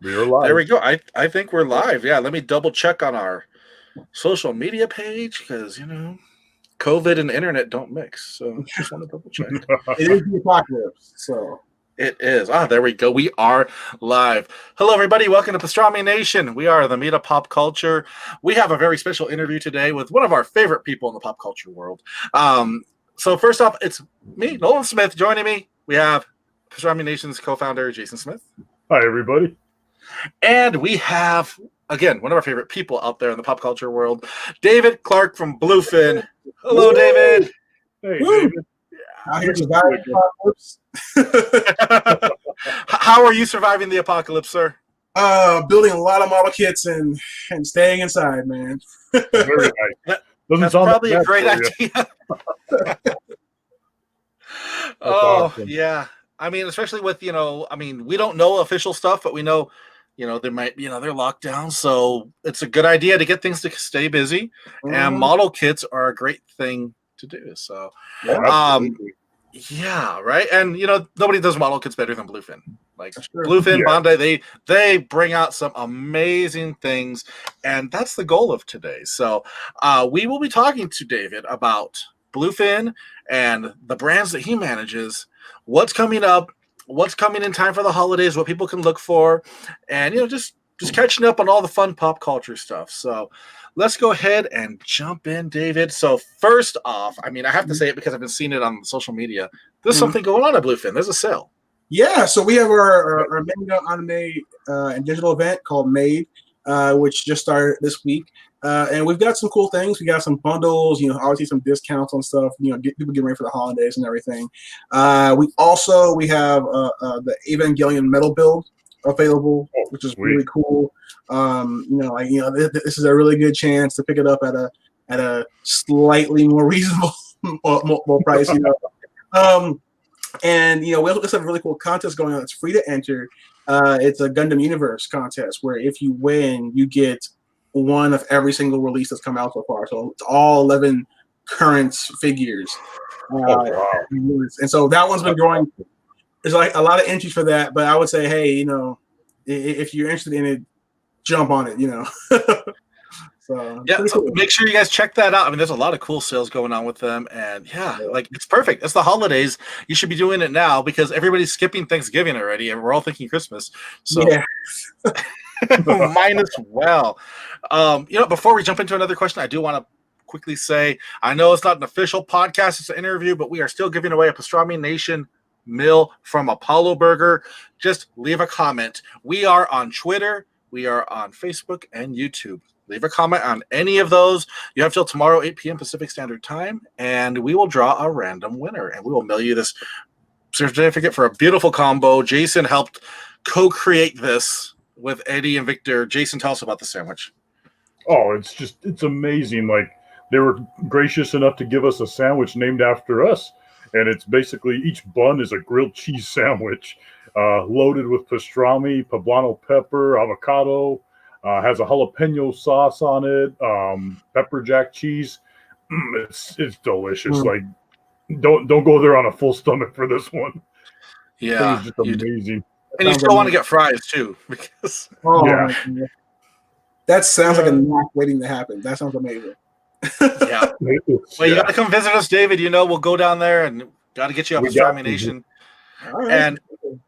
We are live. There we go. I think we're live. Yeah, let me double check on our social media page because, COVID and internet don't mix. So just want to double check. It is the apocalypse, so. It is. There we go. We are live. Hello, everybody. Welcome to Pastrami Nation. We are the meat of pop culture. We have a very special interview today with one of our favorite people in the pop culture world. So first off, it's me, Nolan Smith, joining me. We have Pastrami Nation's co-founder, Jason Smith. Hi, everybody. And we have, again, one of our favorite people out there in the pop culture world, David Clarke from Bluefin. Hello, Woo! David. Hey, David. Out here surviving the apocalypse. How are you surviving the apocalypse, sir? Building a lot of model kits and staying inside, man. Very nice. That's probably a great idea. Awesome. Yeah. I mean, especially with, we don't know official stuff, but we know, there might be another lockdown. So it's a good idea to get things to stay busy. And model kits are a great thing to do. So, yeah, right. And, nobody does model kits better than Bluefin. Like Bluefin, yeah. Bondi, they bring out some amazing things. And that's the goal of today. So we will be talking to David about Bluefin and the brands that he manages, what's coming up, what's coming in time for the holidays, what people can look for, and just catching up on all the fun pop culture stuff. So let's go ahead and jump in, David. So first off, I have to say it because I've been seeing it on social media. There's something going on at Bluefin. There's a sale. Yeah, so we have our manga anime and digital event called Made, which just started this week. And we've got some cool things. We got some bundles, obviously some discounts on stuff, people getting ready for the holidays and everything. We have the Evangelion metal build available, which is really cool. This is a really good chance to pick it up at a slightly more reasonable more price, And we also have a really cool contest going on. It's free to enter. It's a Gundam Universe contest where if you win, you get one of every single release that's come out so far. So it's all 11 current figures. And so that one's been growing. There's like a lot of entries for that, but I would say, hey, if you're interested in it, jump on it, So yeah, cool. Make sure you guys check that out. There's a lot of cool sales going on with them, and it's perfect. It's the holidays. You should be doing it now because everybody's skipping Thanksgiving already, and we're all thinking Christmas. So might as well. Before we jump into another question, I do want to quickly say, I know it's not an official podcast, it's an interview, but we are still giving away a Pastrami Nation meal from Apollo Burger. Just leave a comment. We are on Twitter, we are on Facebook and YouTube. Leave a comment on any of those. You have till tomorrow, 8 p.m. Pacific Standard Time, and we will draw a random winner, and we will mail you this certificate for a beautiful combo. Jason helped co-create this with Eddie and Victor. Jason, tell us about the sandwich. Oh, it's amazing. Like, they were gracious enough to give us a sandwich named after us, and it's basically each bun is a grilled cheese sandwich loaded with pastrami, poblano pepper, avocado, has a jalapeno sauce on it, pepper jack cheese. It's delicious. Like, don't go there on a full stomach for this one. Yeah, it's just amazing. And you still want to get fries too, because that sounds like a knock waiting to happen. That sounds amazing. Yeah. Well, you got to come visit us, David. We'll go down there and got to get you up Pastrami Nation. Right. And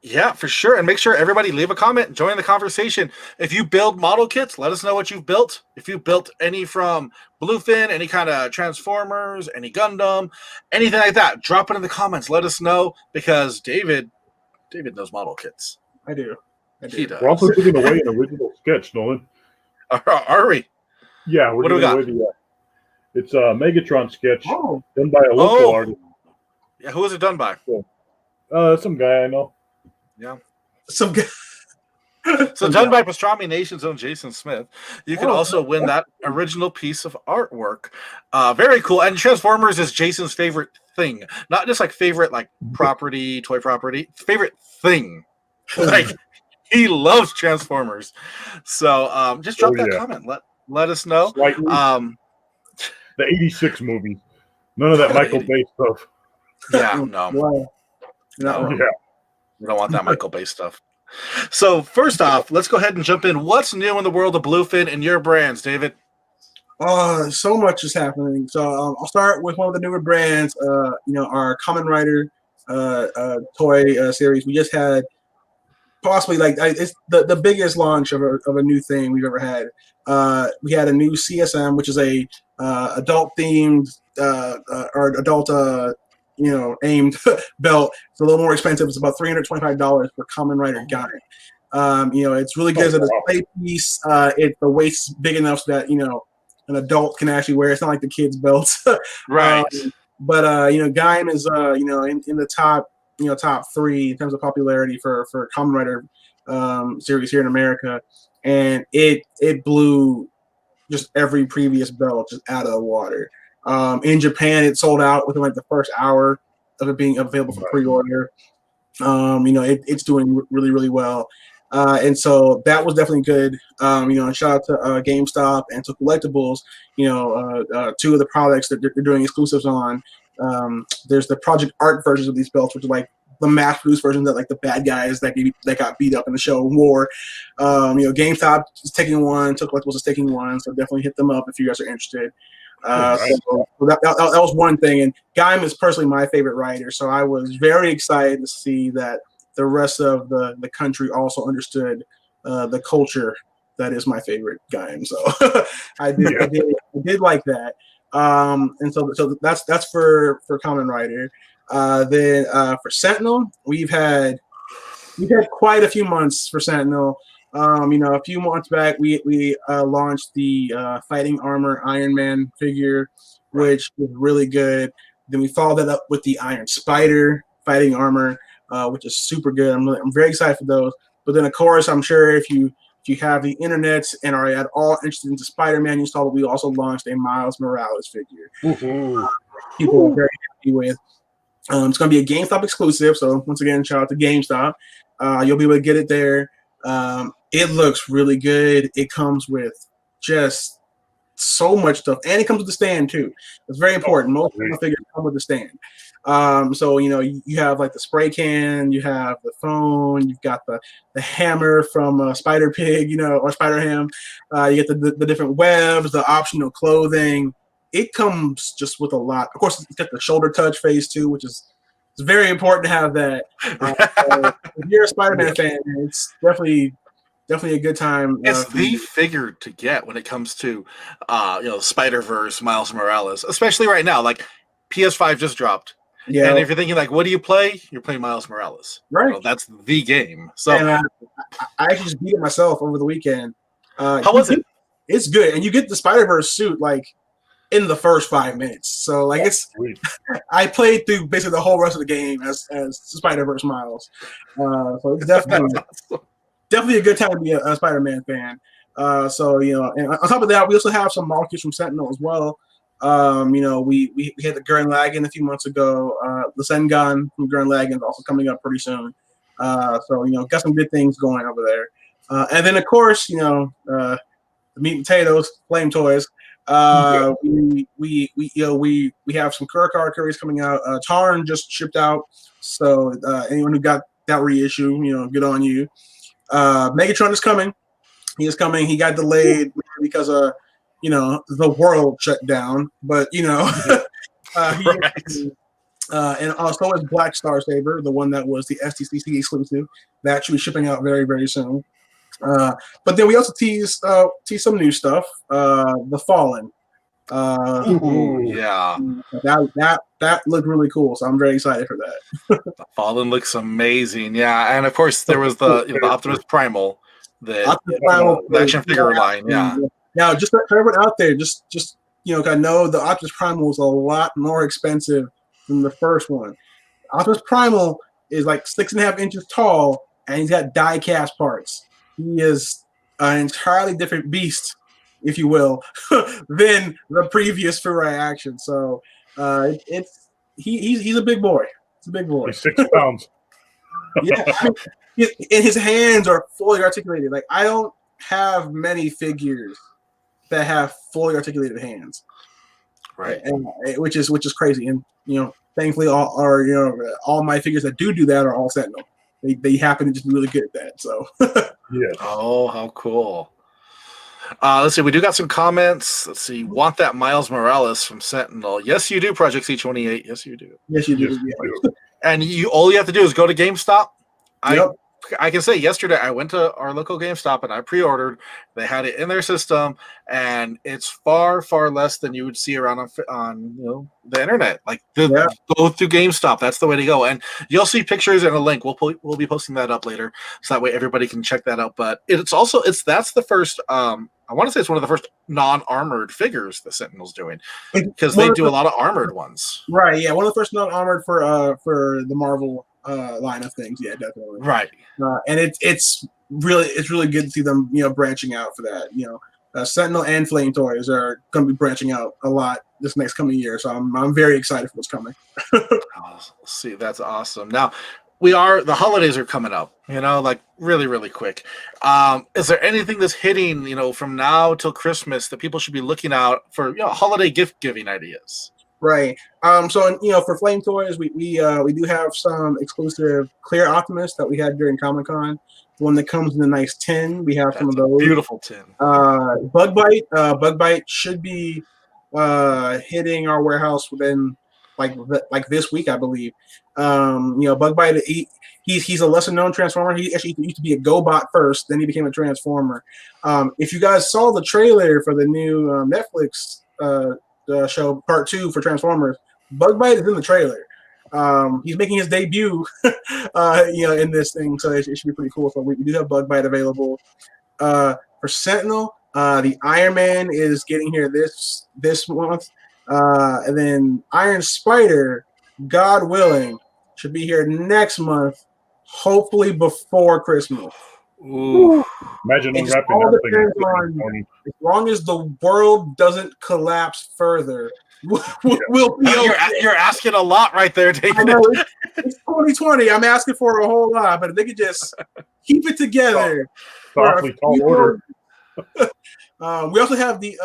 yeah, for sure. And make sure everybody leave a comment, join the conversation. If you build model kits, let us know what you've built. If you built any from Bluefin, any kind of Transformers, any Gundam, anything like that, drop it in the comments. Let us know because David knows model kits. I do. He does. We're also giving away an original sketch, Nolan. Are we? Yeah, we're giving away it's a Megatron sketch done by a local artist. Yeah, who was it done by? Some guy I know. Yeah. Some guy. So done by Pastrami Nation's own Jason Smith. You can also win that original piece of artwork. Very cool. And Transformers is Jason's favorite thing. Not just like favorite like property, toy property. Favorite thing. Like he loves Transformers. So just drop that comment. Let us know. The 86 movies. None of that Michael Bay stuff. Yeah, no. No. We don't want that Michael Bay stuff. So first off, let's go ahead and jump in. What's new in the world of Bluefin and your brands, David? So much is happening. So I'll start with one of the newer brands. Our Common Rider toy series. We just had possibly it's the biggest launch of a new thing we've ever had. We had a new CSM, which is a adult themed or adult aimed belt. It's a little more expensive. It's about $325 for Common Rider Guy. It's really good as a display piece. The waist's big enough so that an adult can actually wear it. It's not like the kids' belts. Right. But Gaim is in the top three in terms of popularity for Kamen Rider series here in America, and it blew just every previous belt just out of the water. In Japan, it sold out within like the first hour of it being available for pre-order. It's doing really, really well. And so that was definitely good. Shout out to GameStop and to Collectibles. Two of the products that they're doing exclusives on. There's the Project Art versions of these belts, which are like the mass-produced versions that like the bad guys that got beat up in the show wore. GameStop is taking one. To Collectibles is taking one. So definitely hit them up if you guys are interested. So that was one thing. And Gaim is personally my favorite writer, so I was very excited to see that the rest of the country also understood the culture that is my favorite Gaim. So I did like that. And so that's for Kamen Rider. Then for Sentinel, we've had quite a few months for Sentinel. A few months back, we launched the Fighting Armor Iron Man figure, which was really good. Then we followed that up with the Iron Spider Fighting Armor, which is super good. I'm very excited for those. But then, of course, I'm sure if you have the internet and are at all interested into Spider-Man, you saw that we also launched a Miles Morales figure. People are very happy with. It's going to be a GameStop exclusive. So once again, shout out to GameStop. You'll be able to get it there. It looks really good. It comes with just so much stuff, and it comes with the stand too. It's very important. Most of the figures come with the stand. So you have like the spray can, you have the phone, you've got the hammer from Spider Pig, or Spider Ham. You get the different webs, the optional clothing. It comes just with a lot. Of course, it's got the shoulder touch phase too, which is it's very important to have that. If you're a Spider-Man fan, it's definitely a good time. It's the figure to get when it comes to Spider-Verse, Miles Morales, especially right now. Like PS5 just dropped. Yeah. And if you're thinking like, what do you play? You're playing Miles Morales. Right. Well, that's the game. So and, I actually just beat it myself over the weekend. How was it? It's good. And you get the Spider-Verse suit like in the first 5 minutes. So like I played through basically the whole rest of the game as Spider-Verse Miles. So it's definitely a good time to be a Spider-Man fan. And on top of that, we also have some molecules from Sentinel as well. We had the Gurren Lagann a few months ago. The Sengun from Gurren Lagann is also coming up pretty soon. Got some good things going over there. And then of course, the meat and potatoes, flame toys. We have some Kurokar curries coming out. Tarn just shipped out. So anyone who got that reissue, good on you. Megatron is coming. He is coming. He got delayed because of the world shut down, but and also is Black Star Saber, the one that was the STCC exclusive, that should be shipping out very, very soon. But then we also tease some new stuff. The Fallen. Yeah, that looked really cool, so I'm very excited for that. The Fallen looks amazing. Yeah, and of course there was the Optimus Primal, the action figure line. Yeah. Now, just for everyone out there, just I know the Optimus Primal was a lot more expensive than the first one. Optimus Primal is like 6.5 inches tall, and he's got die-cast parts. He is an entirely different beast, if you will, than the previous Furai action. So he's a big boy. It's a big boy. He's 6 pounds. Yeah, and his hands are fully articulated. Like I don't have many figures that have fully articulated hands, right? And which is crazy. And thankfully, all my figures that do that are all Sentinel. they happen to just be really good at that. So Yes. Oh, how cool. Let's see. We do got some comments. Let's see. Want that Miles Morales from Sentinel? Yes, you do. Project C28. Yes, you do. yes, you do. Yes, Yeah. we do. And all you have to do is go to GameStop. Yep. I can say yesterday I went to our local GameStop and I pre-ordered. They had it in their system, and it's far, far less than you would see around on the internet. Like go through GameStop. That's the way to go. And you'll see pictures and a link. We'll be posting that up later, so that way everybody can check that out. But that's the first. I want to say it's one of the first non-armored figures the Sentinel's doing, because they do a lot of armored ones. Right. Yeah. One of the first non-armored for the Marvel line of things. Yeah, definitely. Right. And it's really good to see them branching out for that. Sentinel and Flame Toys are going to be branching out a lot this next coming year, so I'm very excited for what's coming. See, that's awesome. Now the holidays are coming up, like really, really quick. Is there anything that's hitting, from now till Christmas that people should be looking out for, holiday gift giving ideas? Right. So for Flame Toys, we do have some exclusive Clear Optimus that we had during Comic-Con. The one that comes in a nice tin. We have some of those. Beautiful tin. Bug Bite should be hitting our warehouse within like this week, I believe. Bug Bite, he's a lesser known Transformer. He actually used to be a GoBot first, then he became a Transformer. If you guys saw the trailer for the new Netflix show Part 2 for Transformers, Bug Bite is in the trailer. He's making his debut, in this thing, so it should be pretty cool. So we do have Bug Bite available. For Sentinel, the Iron Man is getting here this month, and then Iron Spider, God willing, should be here next month, hopefully before Christmas. Ooh. Imagine unwrapping that thing. As long as the world doesn't collapse further, we'll be okay. You're asking a lot right there, David. I know, it's 2020. I'm asking for a whole lot, but if they could just keep it together. Softly, tall order. We also have the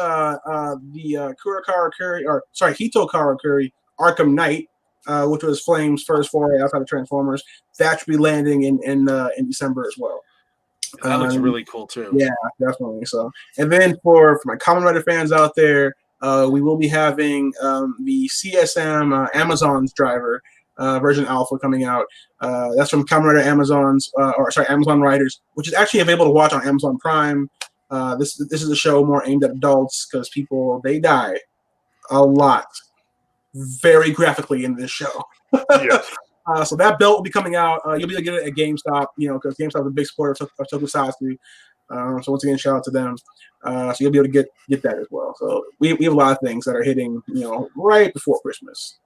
Hito Karakuri Arkham Knight, which was Flame's first foray outside of Transformers. That should be landing in December as well. That looks really cool too. Yeah, definitely. So, and then for my Kamen Rider fans out there, we will be having the CSM Amazon's driver version alpha coming out. That's from Kamen Rider Amazon Riders, which is actually available to watch on Amazon Prime. This is a show more aimed at adults because they die a lot, very graphically in this show. Yes. So that belt will be coming out. You'll be able to get it at GameStop, because GameStop is a big supporter of Tokusatsu. So once again, shout out to them. So you'll be able to get that as well. So we have a lot of things that are hitting, right before Christmas.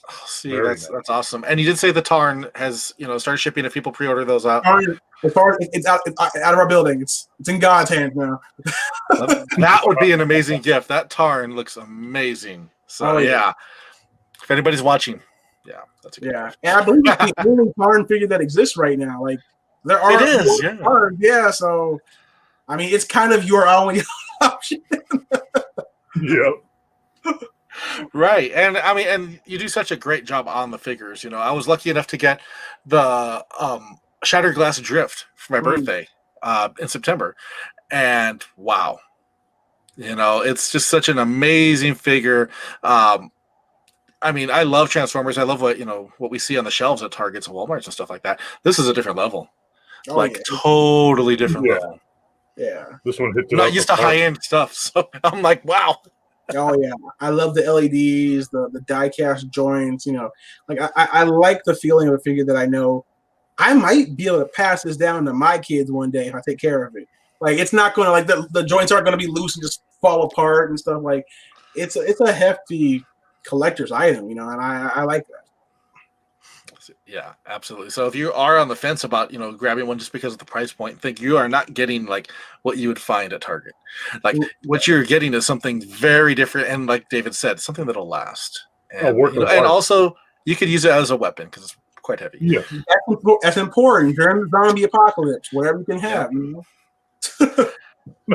Oh, see, that's awesome. And you did say the Tarn has, started shipping if people pre-order those out. As far as it's out of our building, it's in God's hands now. That would be an amazing gift. That Tarn looks amazing. So yeah, if anybody's watching. Yeah, that's a good gift. And I believe it's the only Tarn figure that exists right now. Like there are Tarns, yeah. So I mean, it's kind of your only option. Yep. Right, and I mean, and you do such a great job on the figures. I was lucky enough to get the Shattered Glass Drift for my birthday in September, and wow, it's just such an amazing figure. I mean, I love Transformers. I love what we see on the shelves at Targets and Walmarts and stuff like that. This is a different level, totally different level. Yeah, this one hits. Not used to high end stuff, so I'm like, wow. Oh yeah, I love the LEDs, the die-cast joints. I like the feeling of a figure that I know I might be able to pass this down to my kids one day if I take care of it. Like it's not going to the joints aren't going to be loose and just fall apart and stuff. Like it's a hefty collector's item, and I like that. Yeah, absolutely. So if you are on the fence about, grabbing one just because of the price point, think you are not getting like what you would find at Target. Like what you're getting is something very different. And like David said, something that'll last. And, and also you could use it as a weapon because it's quite heavy. Yeah. That's important during the zombie apocalypse, whatever you can have.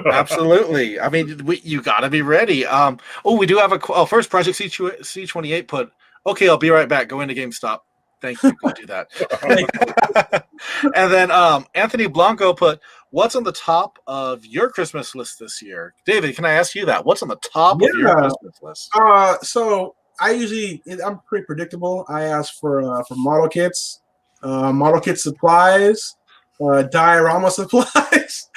Absolutely. I mean, you got to be ready. We do have first Project C28 put, okay, I'll be right back. Go into GameStop. Thank you. Go do that. And then Anthony Blanco put, what's on the top of your Christmas list this year? David, can I ask you that? What's on the top of your Christmas list? So I'm pretty predictable. I ask for model kits, model kit supplies, diorama supplies.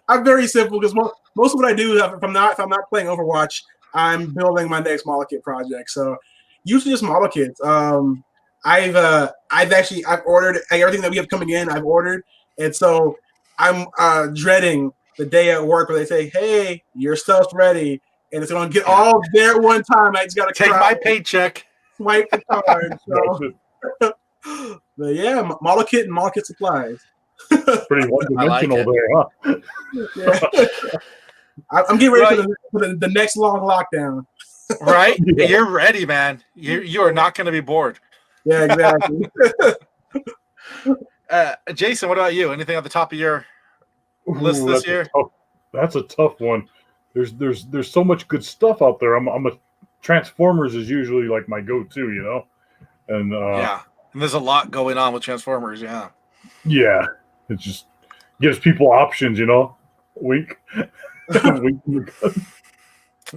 I'm very simple because most of what I do, if I'm not playing Overwatch, I'm building my next model kit project. So usually just model kits. I've ordered everything that we have coming in. I've ordered, and so I'm dreading the day at work where they say, "Hey, your stuff's ready," and it's going to get all there at one time. I just got to take my paycheck, swipe the card. So, but yeah, model kit and model kit supplies. Pretty one-dimensional there, huh? Yeah. I'm getting ready for the next long lockdown. Right? Yeah. You're ready, man. You are not going to be bored. Yeah, exactly. Jason, what about you? Anything at the top of your list this year? That's a tough one. There's so much good stuff out there. I'm a Transformers is usually like my go-to, you know, and and there's a lot going on with Transformers. Yeah, it just gives people options, you know. Week.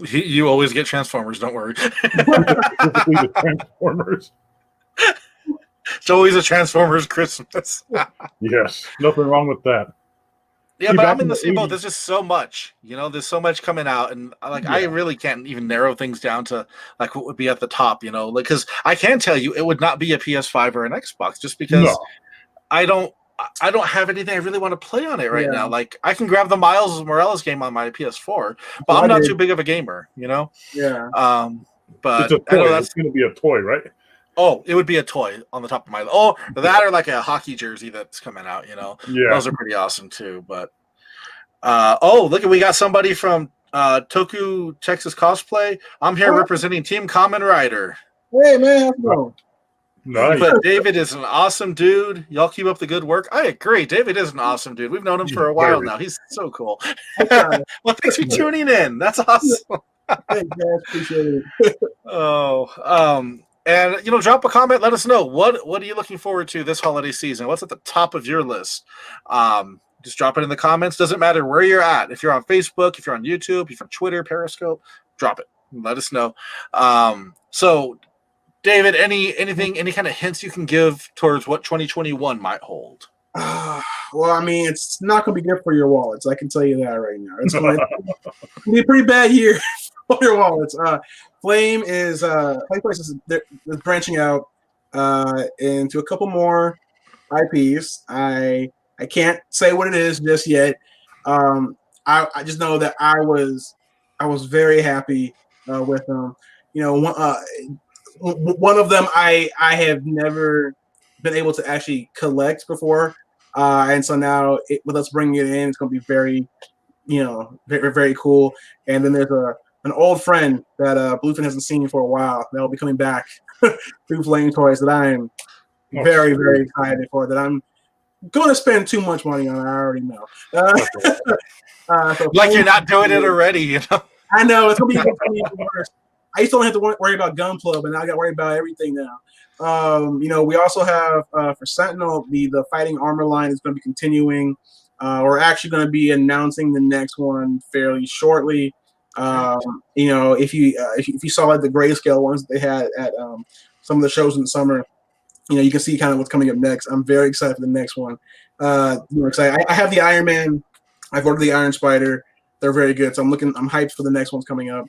You always get Transformers. Don't worry. The Transformers. It's always a Transformers Christmas. Yes, nothing wrong with that. Yeah, but I'm in the same boat. There's just so much, you know. There's so much coming out, and I really can't even narrow things down to like what would be at the top, you know. Like, because I can tell you, it would not be a PS5 or an Xbox, just because I don't have anything I really want to play on it right now. Like, I can grab the Miles Morales game on my PS4, but I'm not too big of a gamer, you know. Yeah. But it's a toy. It's going to be a toy, right? Oh, it would be a toy on the top of my list. Oh, that or like a hockey jersey that's coming out, you know. Yeah. Those are pretty awesome too. But look, we got somebody from Toku Texas Cosplay. I'm here representing Team Kamen Rider. Hey man, how's it going? Nice. But David is an awesome dude. Y'all keep up the good work. I agree. David is an awesome dude. We've known him for a while now. He's so cool. Well, thanks for tuning in. That's awesome. Thanks, guys. Appreciate it. And you know, drop a comment. Let us know what are you looking forward to this holiday season. What's at the top of your list? Just drop it in the comments. Doesn't matter where you're at. If you're on Facebook, if you're on YouTube, if you're on Twitter, Periscope, drop it. Let us know. So, David, any kind of hints you can give towards what 2021 might hold? Well, I mean, it's not going to be good for your wallets. I can tell you that right now. It's going to be a pretty bad year for your wallets. Flame Price is branching out into a couple more IPs. I can't say what it is just yet. I just know that I was very happy with them. You know, one of them I have never been able to actually collect before, and so now with us bringing it in, it's going to be very, very, very cool. And then there's an old friend that Bluefin hasn't seen for a while that will be coming back through Flame Toys that I am very, very excited for. That I'm going to spend too much money on. I already know. So like you're not doing it already, you know. I know it's going to be worse. I used to only have to worry about Gunpla, but now I got to worry about everything now. We also have for Sentinel, the fighting armor line is going to be continuing. We're actually going to be announcing the next one fairly shortly. If you saw like the grayscale ones they had at some of the shows in the summer, you can see kind of what's coming up next. I'm very excited for the next one. Excited. I have the Iron Man. I've ordered the Iron Spider. They're very good, so I'm hyped for the next ones coming up.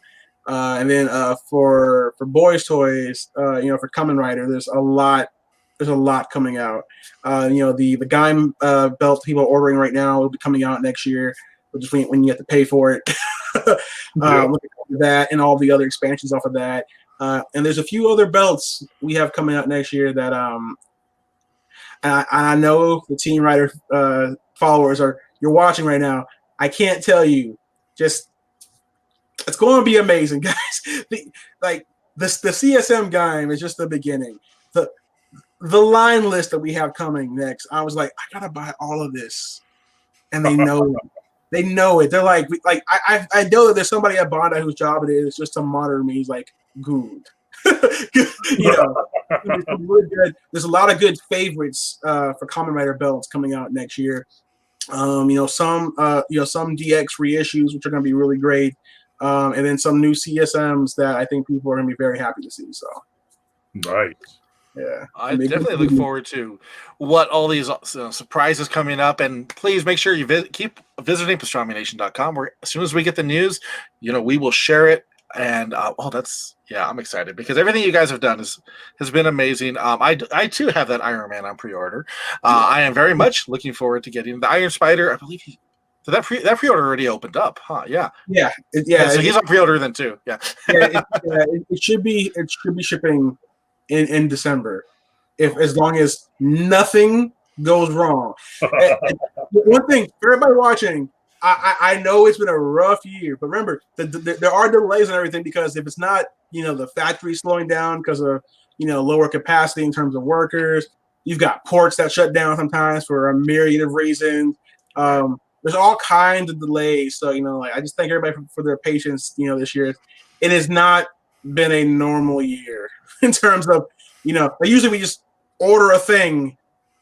And then for boys' toys, for Kamen Rider, there's a lot coming out. The Gaim belt people are ordering right now will be coming out next year, just when you have to pay for it. Looking forward to that and all the other expansions off of that. And there's a few other belts we have coming out next year that I know the Team Rider followers you're watching right now. I can't tell you, just it's going to be amazing, guys. The CSM game is just the beginning. The line list that we have coming next, I was like, I gotta buy all of this, and they know it. They know it. They're like I know that there's somebody at Bondi whose job it is just to monitor me. He's like, good. you know, it's really good. There's a lot of good favorites for Kamen Rider belts coming out next year. Some DX reissues, which are going to be really great, and then some new CSMs that I think people are going to be very happy to see. So, right. Yeah, I definitely look forward to what all these surprises coming up, and please make sure you keep visiting pastrami.nation.com. Where as soon as we get the news, we will share it. And I'm excited because everything you guys have done has been amazing. I too have that Iron Man on pre-order. I am very much looking forward to getting the Iron Spider. I believe that pre-order already opened up, huh? Yeah. So he's on pre-order then too. Yeah. It should be shipping in December, as long as nothing goes wrong. One thing for everybody watching, I know it's been a rough year, but remember there are delays and everything because if it's not the factory slowing down because of lower capacity in terms of workers, you've got ports that shut down sometimes for a myriad of reasons. There's all kinds of delays, so I just thank everybody for their patience. This year it has not been a normal year in terms of usually we just order a thing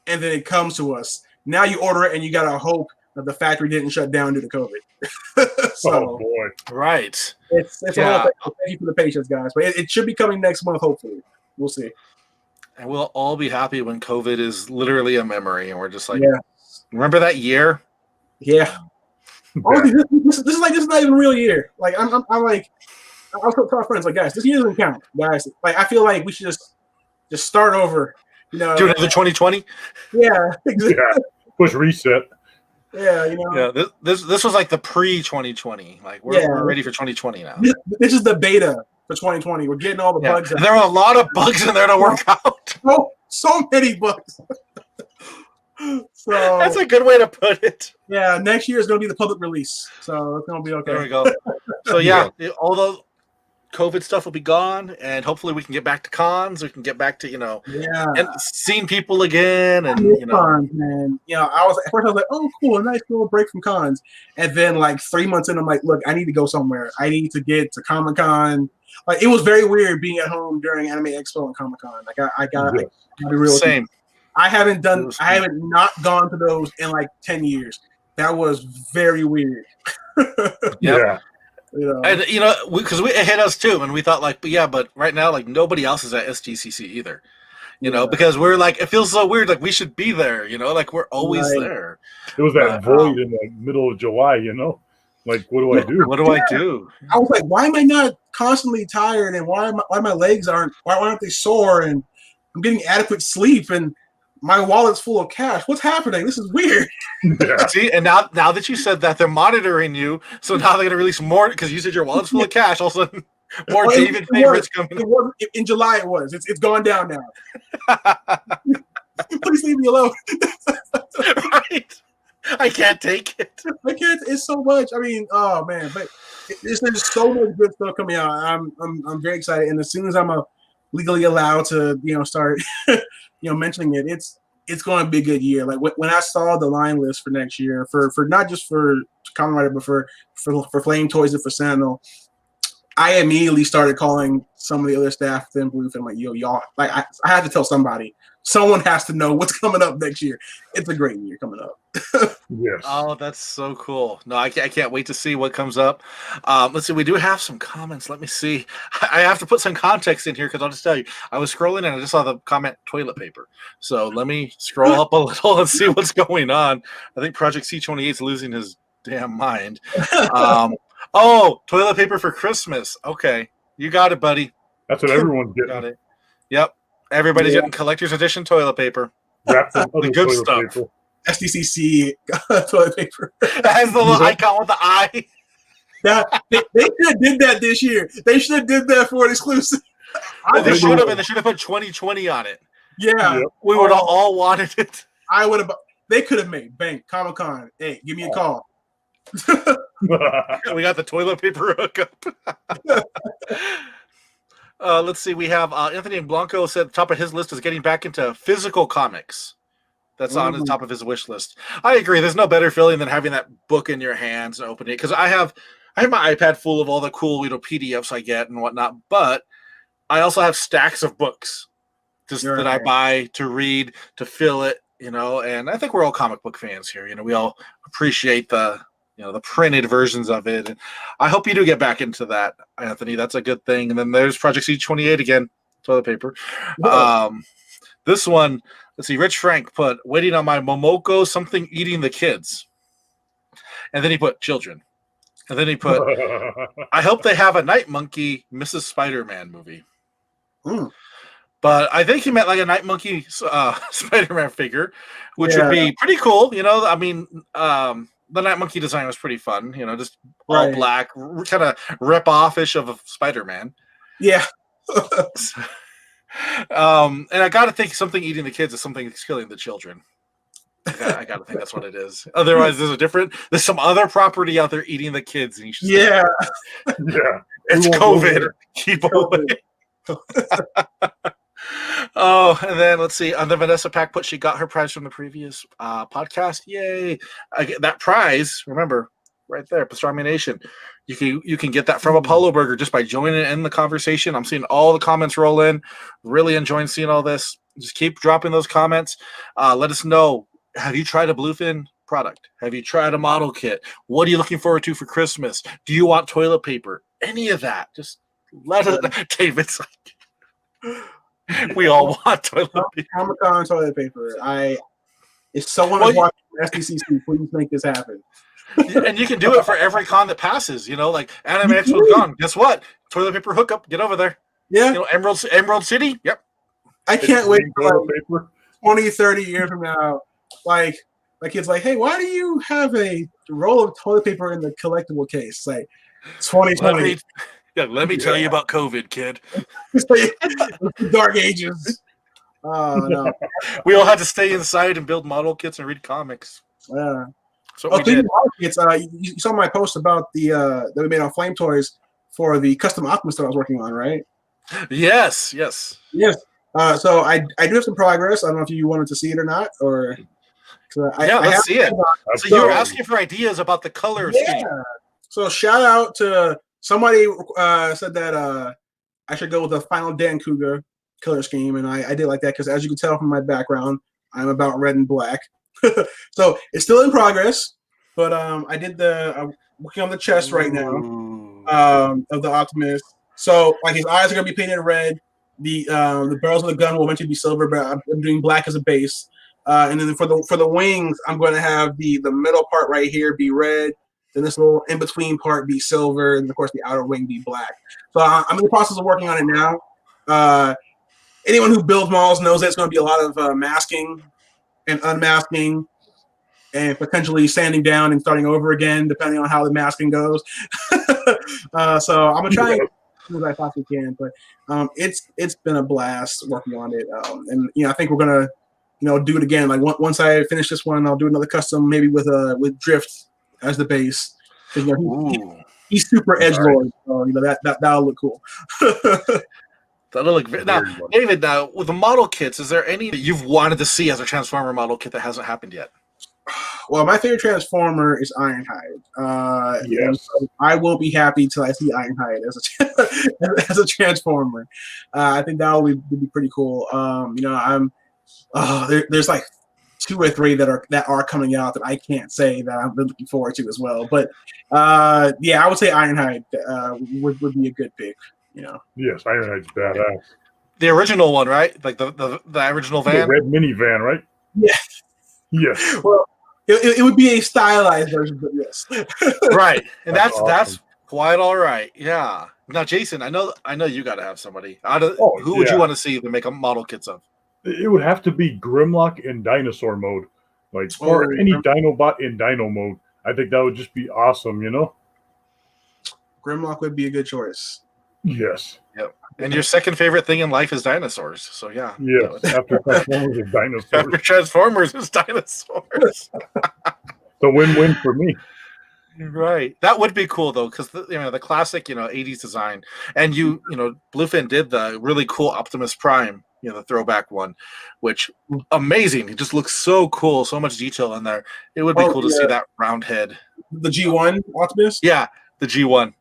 and then it comes to us. Now you order it and you gotta hope that the factory didn't shut down due to COVID. So, oh boy, right? It's a whole thing. Thank you for the patience, guys. But it should be coming next month. Hopefully, we'll see. And we'll all be happy when COVID is literally a memory, and we're just like, remember that year? Yeah. This is not even a real year. Like I'm like, I was talking to our friends like, guys, this year doesn't count, guys. Like I feel like we should just start over. Do another 2020. Yeah, exactly. Yeah. Push reset. Yeah, Yeah, this was like the pre-2020. Like we're ready for 2020 now. This is the beta for 2020. We're getting all the bugs out. There are a lot of bugs in there to work out. So many bugs. So that's a good way to put it. Yeah, next year is going to be the public release, so it's going to be okay. There we go. So all the COVID stuff will be gone, and hopefully we can get back to cons. We can get back to and seeing people again, and cons, man. At first I was like, oh, cool, a nice little break from cons, and then like 3 months in, I'm like, look, I need to go somewhere. I need to get to Comic-Con. Like it was very weird being at home during Anime Expo and Comic-Con. Like I got to be real. Same. I haven't not gone to those in like 10 years. That was very weird. Yeah. And because it hit us too, and we thought but right now like nobody else is at SGCC either. Because we're like, it feels so weird, like we should be there, like we're always there. It was that void in the middle of July, like what do I do? What do I do? I was like, why am I not constantly tired, and why my legs aren't they sore, and I'm getting adequate sleep, and my wallet's full of cash. What's happening? This is weird. Yeah. See, and now that you said that, they're monitoring you. So now they're going to release more because you said your wallet's full of cash. All of a sudden, more David favorites coming. In July, it was. It's gone down now. Please leave me alone. Right. I can't take it. I can't. It's so much. I mean, oh man, but there's so much good stuff coming out. I'm very excited, and as soon as I'm legally allowed to start mentioning it, it's going to be a good year. Like when I saw the line list for next year for not just for Kamen Rider but for Flame Toys and for Sentinel, I immediately started calling some of the other staff within Bluefin like, yo, y'all, like I had to tell somebody. Someone has to know what's coming up next year. It's a great year coming up. Yes. Oh, that's so cool. No, I can't wait to see what comes up. Let's see. We do have some comments. Let me see. I have to put some context in here because I'll just tell you. I was scrolling and I just saw the comment toilet paper. So let me scroll up a little and see what's going on. I think Project C28 is losing his damn mind. Toilet paper for Christmas. Okay. You got it, buddy. That's what everyone's getting. Got it. Yep. Everybody's getting collector's edition toilet paper. The good stuff. Paper. SDCC toilet paper. That has the little icon with the eye. They should have did that this year. They should have did that for an exclusive. They should have, and they should have put 2020 on it. Yeah. Yep. We would have all wanted it. I would have. They could have made bank. Comic-Con. Hey, give me a call. We got the toilet paper hookup. Let's see. We have Anthony Blanco said the top of his list is getting back into physical comics. That's on the top of his wish list. I agree. There's no better feeling than having that book in your hands and opening it. Because I have my iPad full of all the cool PDFs I get and whatnot. But I also have stacks of books just You're that I right. buy to read, to fill it, and I think we're all comic book fans here. We all appreciate the printed versions of it. And I hope you do get back into that, Anthony. That's a good thing. And then there's Project C28 again, toilet paper. This one, let's see, Rich Frank put waiting on my Momoko something eating the kids. And then he put children. And then he put, I hope they have a Night Monkey Mrs. Spider-Man movie. Mm. But I think he meant like a Night Monkey Spider-Man figure, which would be pretty cool. The Night Monkey design was pretty fun. Just all black, kind of rip-off-ish of a Spider-Man. Yeah. And I got to think something eating the kids is something that's killing the children. I got to think that's what it is. Otherwise, there's some other property out there eating the kids. And you should yeah. It's COVID. Keep away. Oh, and then let's see. On the Vanessa Pack put, she got her prize from the previous podcast. Yay! That prize, remember, right there, Pastrami Nation. You can get that from Apollo Burger just by joining in the conversation. I'm seeing all the comments roll in. Really enjoying seeing all this. Just keep dropping those comments. Let us know. Have you tried a Bluefin product? Have you tried a model kit? What are you looking forward to for Christmas? Do you want toilet paper? Any of that? Just let us. David's like, we all want toilet paper. Comic-Con toilet paper. If someone is watching SDCC, please make this happen. And you can do it for every con that passes. Like Anime Expo's gone. Guess what? Toilet paper hookup. Get over there. Yeah. Emerald City. Yep. I can't wait for 20, 30 years from now. Like my kid's like, hey, why do you have a roll of toilet paper in the collectible case? Like 2020. Let me tell you about COVID, kid. Dark ages. Oh no. We all had to stay inside and build model kits and read comics. Yeah. So we did. Kits, you saw my post about the that we made on Flame Toys for the custom Optimus that I was working on, right? Yes. So I do have some progress. I don't know if you wanted to see it or not, or let's see it. So you were asking for ideas about the color scheme. So shout out to somebody said that I should go with the final Dan Cougar color scheme, and I did like that because, as you can tell from my background, I'm about red and black. So it's still in progress, but I did I'm working on the chest right now of the Optimus. So like his eyes are gonna be painted red. The barrels of the gun will eventually be silver, but I'm doing black as a base. And then for the wings, I'm going to have the middle part right here be red. Then this little in between part be silver, and of course the outer wing be black. So I'm in the process of working on it now. Anyone who builds models knows that it's going to be a lot of masking and unmasking, and potentially sanding down and starting over again, depending on how the masking goes. So I'm gonna try and do what I possibly can, but it's been a blast working on it, and I think we're gonna do it again. Like once I finish this one, I'll do another custom, maybe with Drift as the base. He's super edgelord, so that'll look cool. That'll look now, David. Now with the model kits, is there any that you've wanted to see as a Transformer model kit that hasn't happened yet? Well, my favorite Transformer is Ironhide. Yes. So I won't be happy till I see Ironhide as a Transformer. I think that would be pretty cool. There's like 2 or 3 that are coming out that I can't say that I'm really looking forward to as well. But I would say Ironhide would be a good pick. Yes, Ironhide's badass. The original one, right? Like the original van, the red minivan, right? Yeah. Yes. Well, it would be a stylized version, but yes. Right, and that's awesome. quite all right. Yeah. Now, Jason, I know you got to have somebody. Who would you want to see to make a model kits of? It would have to be Grimlock in dinosaur mode, or any Dinobot in Dino mode. I think that would just be awesome. Grimlock would be a good choice. Yes. Yep. And your second favorite thing in life is dinosaurs. So yeah. Yes. After Transformers is dinosaurs. After Transformers is dinosaurs. The win-win for me. Right. That would be cool though, because the classic 80s design, and Bluefin did the really cool Optimus Prime, the throwback one, which amazing. It just looks so cool, so much detail in there. It would be cool to see that round head. The G1 Optimus. Yeah, the G1.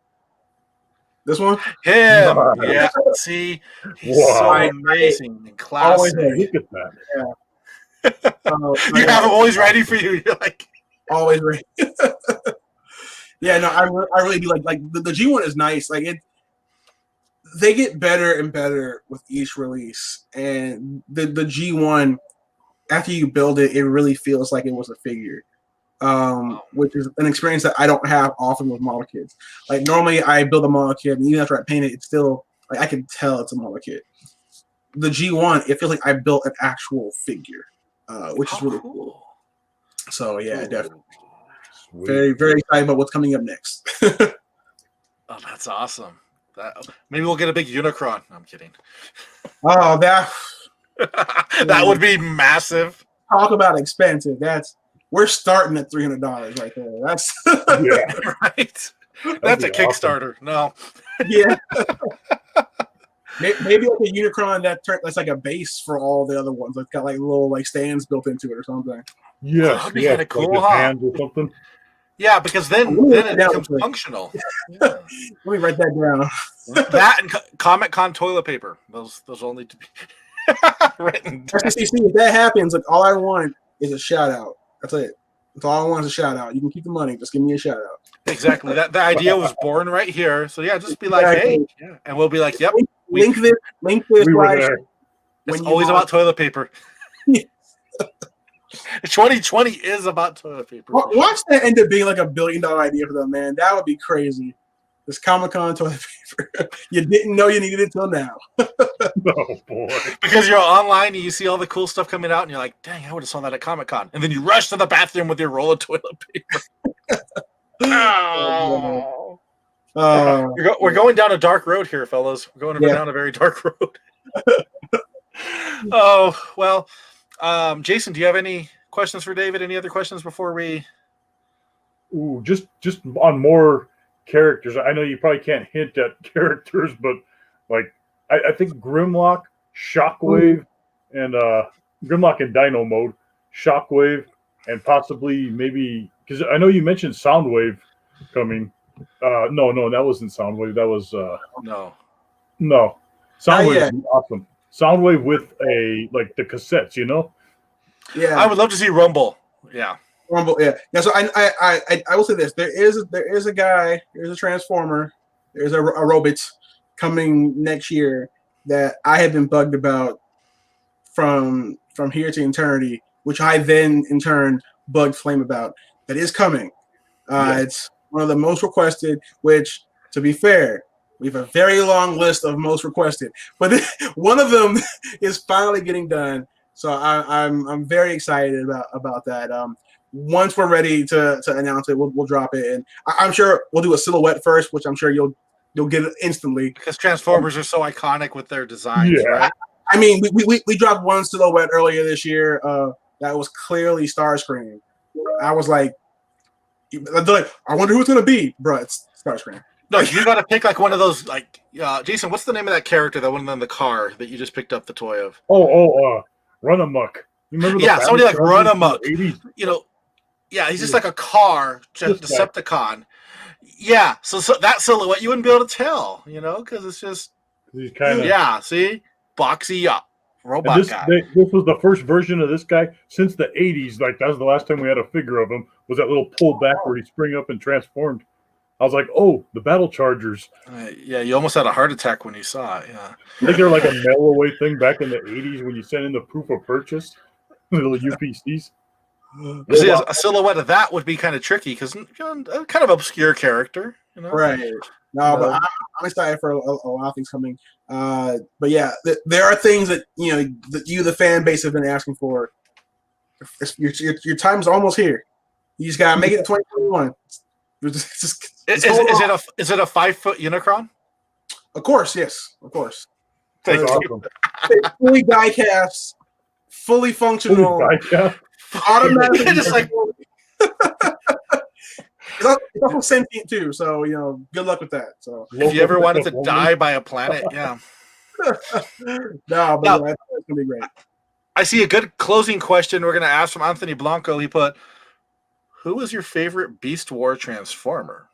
This one? Him. Nice. Yeah. See, he's Wow. so amazing and Always classic. Look at that. You have him always ready for you. You're like, always ready. Yeah, no, I really do like the G1 is nice. Like it, they get better and better with each release, and the G1 after you build it, it really feels like it was a figure. Which is an experience that I don't have often with model kits. Like normally I build a model kit, and even after I paint it, it's still like I can tell it's a model kit. The G1, it feels like I built an actual figure, which is really cool. So yeah, definitely. Sweet. Very, very excited about what's coming up next. oh, that's awesome. Maybe we'll get a big Unicron. No, I'm kidding. Oh, that would be massive. Talk about expensive. We're starting at $300 right there. That's Yeah. Right. That's a awesome. Kickstarter. No. Yeah. Maybe like a Unicron that's like a base for all the other ones. It's got like little like stands built into it or something. Yes. That'd be Yes. kinda cool, like his huh? hands or something. Yeah, because then it becomes functional. Yeah. Let me write that down. That and Comic Con toilet paper. Those all need to be written. SCC, if that happens, like all I want is a shout out. That's it. That's all I want is a shout out. You can keep the money, just give me a shout out. Exactly. The idea was born right here. So yeah, just be like, hey, yeah. And we'll be like, yep. Link this. We were there. It's always about toilet paper. 2020 is about toilet paper. Watch that end up being like $1 billion idea for them, man. That would be crazy. This Comic-Con toilet paper. You didn't know you needed it till now. Oh boy. Because you're online and you see all the cool stuff coming out and you're like, dang, I would have saw that at Comic-Con. And then you rush to the bathroom with your roll of toilet paper. Oh. We're going down a dark road here, fellas. We're going down a very dark road. Oh, well. Jason, do you have any questions for David? Any other questions before we? Ooh, just on more characters. I know you probably can't hint at characters, but like I think Grimlock, Shockwave, and Grimlock in Dino mode, Shockwave, and possibly maybe because I know you mentioned Soundwave coming. No, that wasn't Soundwave. That was no. Soundwave would be awesome. Soundwave with like the cassettes, you know? Yeah, I would love to see Rumble. Yeah, Rumble. Yeah. So I will say this: there is a guy, there's a Transformer, there's a robot coming next year that I have been bugged about from here to eternity, which I then in turn bugged Flame about. That is coming. It's one of the most requested. Which, to be fair, we have a very long list of most requested, but one of them is finally getting done. So I'm very excited about that. Once we're ready to announce it, we'll drop it, and I'm sure we'll do a silhouette first, which I'm sure you'll get it instantly because Transformers are so iconic with their designs. Yeah. Right? I mean, we dropped one silhouette earlier this year that was clearly Starscream. I was like, I wonder who it's gonna be, bro. It's Starscream. No, you got to pick like one of those. Like, Jason, what's the name of that character? That one in the car that you just picked up the toy of? Run Amok. Remember? Somebody like Run Amok. You know, he's just like a car, just Decepticon. Yeah, so that silhouette you wouldn't be able to tell, you know, because it's just he's kind of see, boxy up robot guy. This was the first version of this guy since the '80s. Like that was the last time we had a figure of him. Was that little pull back where he spring up and transformed? I was like, oh, the Battle Chargers. You almost had a heart attack when you saw it. Yeah, I think they're like a mail away thing back in the '80s when you sent in the proof of purchase, little UPCs. See, a silhouette of that would be kind of tricky because kind of obscure character, you know? Right. No, but I'm excited for a lot of things coming. But yeah, there are things that the fan base have been asking for. Your time's almost here. You just gotta make it to 2021. Is it a 5-foot Unicron? Of course, yes, of course. Thank you. Awesome. Fully die cast, fully functional. Automatically, just like it's also sentient too. So good luck with that. So if you ever wanted to die by a planet, yeah. No, but that's gonna be great. I see a good closing question. We're gonna ask from Anthony Blanco. He put, "Who is your favorite Beast War Transformer?"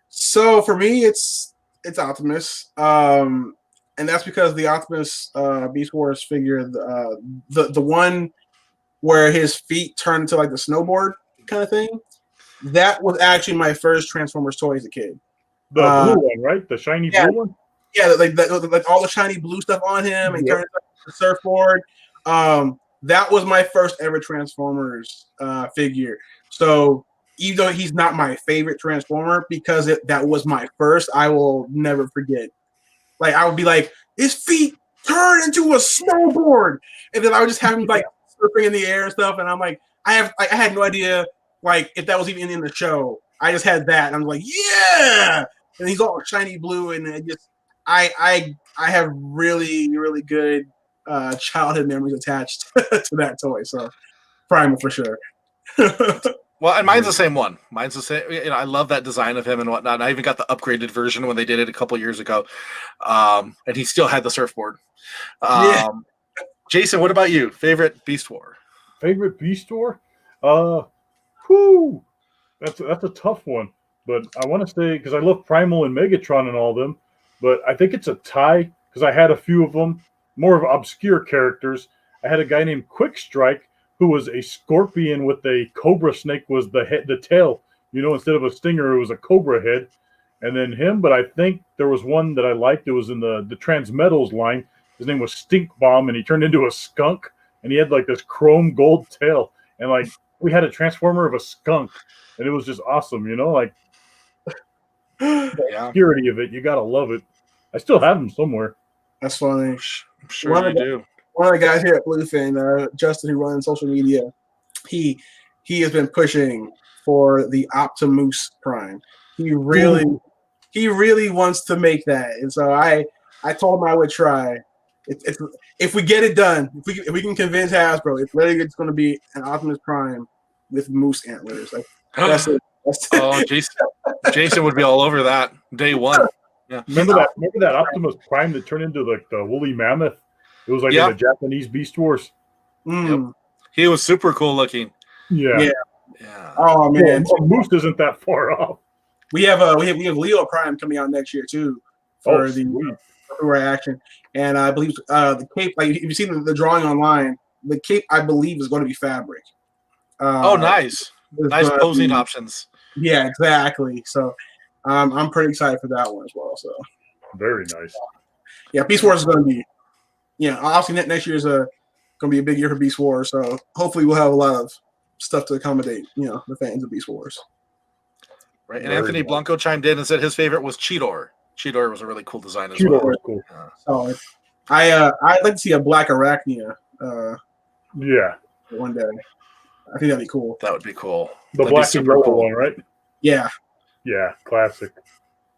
So for me, it's it's Optimus. And that's because the Optimus Beast Wars figure, the one where his feet turn into like the snowboard kind of thing, that was actually my first Transformers toy as a kid. The blue one, right? The shiny blue one? Yeah, like all the shiny blue stuff on him and turns into the surfboard. That was my first ever Transformers figure. So even though he's not my favorite Transformer, because that was my first, I will never forget. Like I would be like, his feet turn into a snowboard, and then I would just have him like surfing in the air and stuff. And I'm like, I had no idea like if that was even in the show. I just had that, and I'm like, yeah. And he's all shiny blue, and it just I have really really good childhood memories attached to that toy. So Primal for sure. Well, and mine's the same one. Mine's the same. You know, I love that design of him and whatnot. And I even got the upgraded version when they did it a couple years ago, and he still had the surfboard. Jason, what about you? Favorite Beast War? Favorite Beast War? That's a tough one. But I want to say, because I love Primal and Megatron and all them, but I think it's a tie because I had a few of them, more of obscure characters. I had a guy named Quick Strike who was a scorpion with a cobra snake was the head, the tail. You know, instead of a stinger, it was a cobra head. And then him, but I think there was one that I liked. It was in the Transmetals line. His name was Stink Bomb, and he turned into a skunk, and he had like this chrome gold tail. And like we had a transformer of a skunk, and it was just awesome, you know, like the purity of it. You gotta love it. I still have them somewhere. That's funny. I'm sure you do. One of the guys here at Bluefin, Justin, who runs social media, he has been pushing for the Optimus Prime. He really wants to make that, and so I told him I would try. If we get it done, if we can convince Hasbro, it's literally it's going to be an Optimus Prime with moose antlers. Like that's it. Oh, Jason would be all over that day one. Yeah. Remember that Optimus Prime that turned into like the woolly mammoth? It was like in the Japanese Beast Wars. Mm. Yep. He was super cool looking. Yeah. Oh man, well, Moose isn't that far off. We have Leo Prime coming out next year too for the action, and I believe the cape. Like if you've seen the drawing online, the cape I believe is going to be fabric. Nice posing options. Yeah, exactly. So I'm pretty excited for that one as well. So very nice. Yeah, Beast Wars is going to be. Yeah, obviously next year is going to be a big year for Beast Wars. So hopefully we'll have a lot of stuff to accommodate, the fans of Beast Wars. Right, and Anthony Blanco chimed in and said his favorite was Cheetor. Cheetor was a really cool design as well. Was cool. So I'd like to see a black Arachnia. One day. I think that'd be cool. That would be cool. The black and yellow one, right? Yeah. Yeah, classic.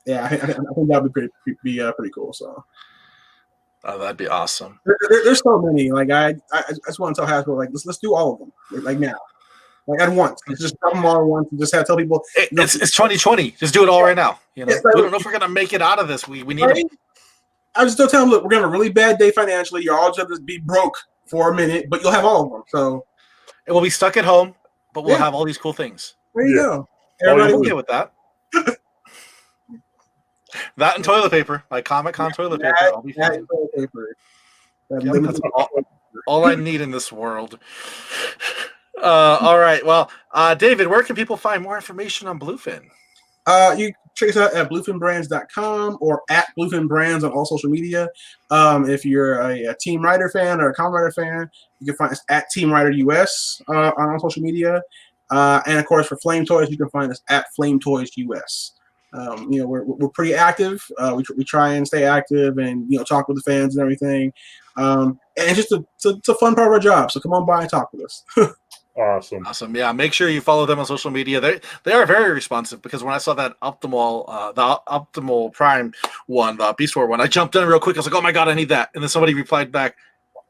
Yeah, I think that would be pretty cool. So. Oh, that'd be awesome. There's so many. Like I just want to tell Hasbro, like let's do all of them, like now, like at once. Let's just drop them all at once and just tell people. It's 2020. Just do it all right now. You know, we don't know if we're gonna make it out of this. We need. Right? I just don't tell them. Look, we're gonna have a really bad day financially. You're all just be broke for a minute, but you'll have all of them. So, and we'll be stuck at home, but we'll have all these cool things. There you go. Everybody okay with that? That and toilet paper, like Comic-Con toilet paper. I'll be fine. Toilet paper. That's all I need in this world. All right. Well, David, where can people find more information on Bluefin? You can check us out at bluefinbrands.com or at Bluefin Brands on all social media. If you're a Team Rider fan or a Kamen Rider fan, you can find us at Team Rider US on all social media. And of course, for Flame Toys, you can find us at Flame Toys US. We're pretty active. We try and stay active and talk with the fans and everything. And it's just a fun part of our job. So come on by and talk with us. Awesome. Yeah, make sure you follow them on social media. They are very responsive because when I saw that Optimal Prime one, the Beast War one, I jumped in real quick. I was like, oh my god, I need that. And then somebody replied back,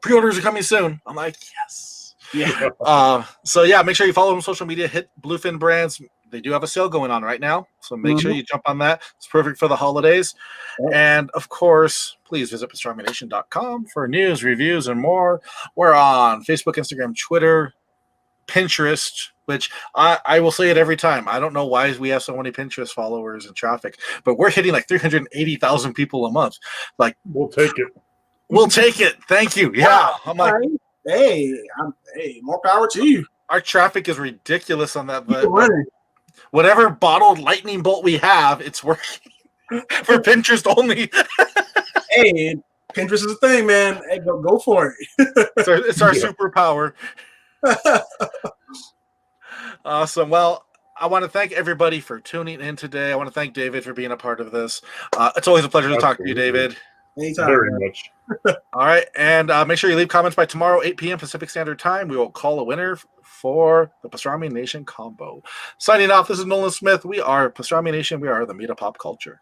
pre-orders are coming soon. I'm like, yes. Yeah. So yeah, make sure you follow them on social media. Hit Bluefin Brands. They do have a sale going on right now, so make sure you jump on that. It's perfect for the holidays. And, of course, please visit pastrami.com for news, reviews, and more. We're on Facebook, Instagram, Twitter, Pinterest, which I will say it every time. I don't know why we have so many Pinterest followers and traffic, but we're hitting like 380,000 people a month. Like, we'll take it. We'll take it. Thank you. Yeah. I'm like, hey, more power to you. Our traffic is ridiculous on that. Keep running. Whatever bottled lightning bolt we have, it's working for Pinterest only. Hey, Pinterest is a thing, man. Hey, go for it. It's our superpower. Awesome. Well, I want to thank everybody for tuning in today. I want to thank David for being a part of this. It's always a pleasure to talk to you, David. Anytime. Very much. All right. And make sure you leave comments by tomorrow, 8 p.m. Pacific Standard Time. We will call a winner for the Pastrami Nation combo. Signing off, this is Nolan Smith. We are Pastrami Nation. We are the meat of pop culture.